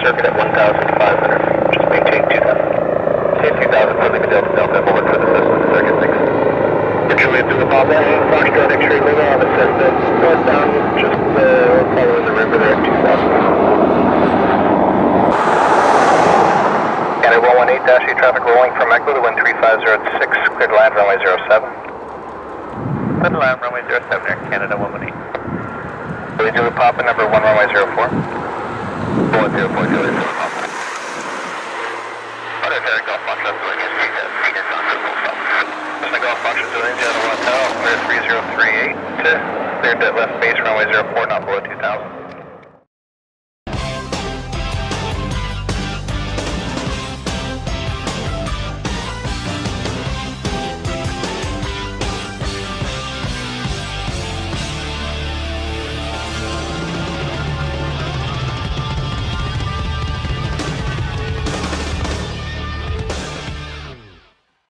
circuit at 1,500 feet. Just maintain 2,000. Maintain 2,000 for Lima Delta Delta. Over for the Cessna. Circuit 6. For Juliet to the Papa. Foxtrot X-ray Lima on the Cessna. Northbound, just following the river there at 2,000. Canada 118-8 traffic rolling from Echo to wind 3506. Clear to land runway 07. Clear to land runway 07 Air Canada 118. Juliet to the Papa, number 1 runway 04. 104 Juliet to the Papa. Golf Fox, India, Clear 3038 to clear to left base runway 04, not below 2000.